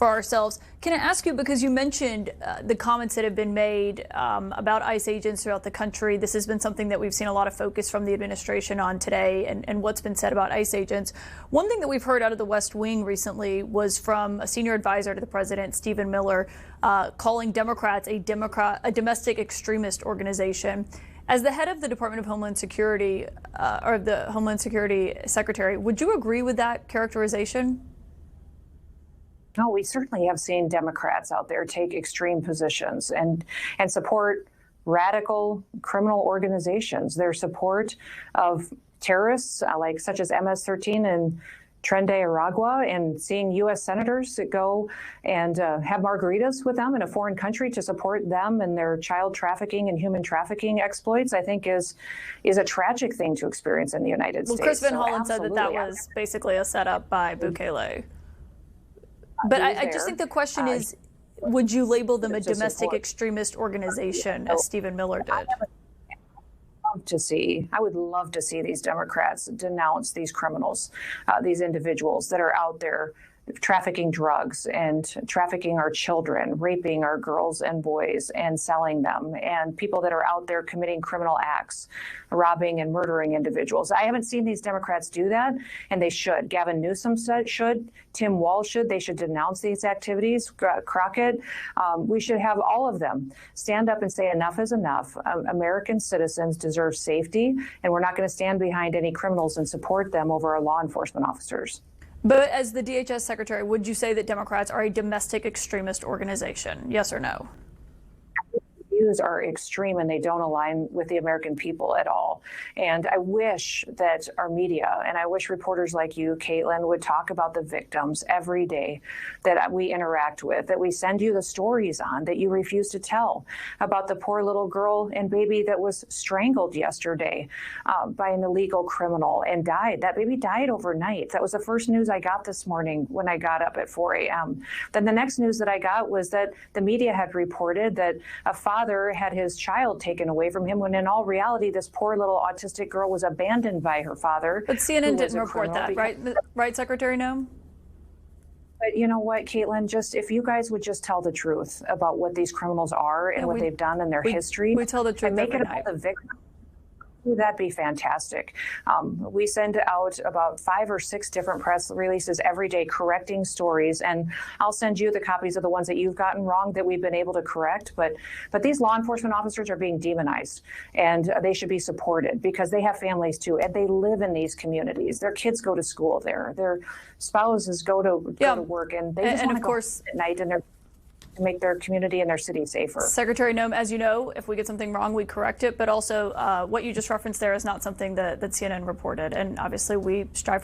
for ourselves. Can I ask you, because you mentioned the comments that have been made about ICE agents throughout the country. This has been something that we've seen a lot of focus from the administration on today, and what's been said about ICE agents. One thing that we've heard out of the West Wing recently was from a senior advisor to the president, Stephen Miller, calling Democrats a domestic extremist organization. As the head of the Department of Homeland Security, or the Homeland Security Secretary, would you agree with that characterization? No, we certainly have seen Democrats out there take extreme positions and support radical criminal organizations. Their support of terrorists like such as MS-13 and Tren de Aragua, and seeing U.S. senators go and have margaritas with them in a foreign country to support them and their child trafficking and human trafficking exploits, I think is a tragic thing to experience in the United States. Well, Chris Van Hollen said that was basically a setup by Bukele. But I just think the question is, would you label them a domestic extremist organization, as Stephen Miller did? I would love to see these Democrats denounce these criminals, these individuals that are out there trafficking drugs and trafficking our children, raping our girls and boys and selling them, and people that are out there committing criminal acts, robbing and murdering individuals. I haven't seen these Democrats do that, and they should. Gavin Newsom should. Tim Walz should. They should denounce these activities. Crockett. We should have all of them stand up and say enough is enough. American citizens deserve safety, and we're not going to stand behind any criminals and support them over our law enforcement officers. But as the DHS secretary, would you say that Democrats are a domestic extremist organization? Yes or no? Views are extreme and they don't align with the American people at all. And I wish that our media, and I wish reporters like you, Caitlin, would talk about the victims every day that we interact with, that we send you the stories on that you refuse to tell, about the poor little girl and baby that was strangled yesterday by an illegal criminal and died. That baby died overnight. That was the first news I got this morning when I got up at 4 a.m. Then the next news that I got was that the media had reported that a father had his child taken away from him, when in all reality, this poor little autistic girl was abandoned by her father. But CNN didn't report that, right, Secretary Noem? But you know what, Caitlin, just if you guys would just tell the truth about what these criminals are and what they've done in their history, we tell the truth and make it about the victim. That'd be fantastic. We send out about 5 or 6 different press releases every day correcting stories, and I'll send you the copies of the ones that you've gotten wrong that we've been able to correct. But these law enforcement officers are being demonized, and they should be supported because they have families too, and they live in these communities. Their kids go to school there. Their spouses go to work, and they just want to go at night and they're to make their community and their city safer. Secretary Noem, as you know, if we get something wrong, we correct it. But also what you just referenced there is not something that CNN reported. And obviously we strive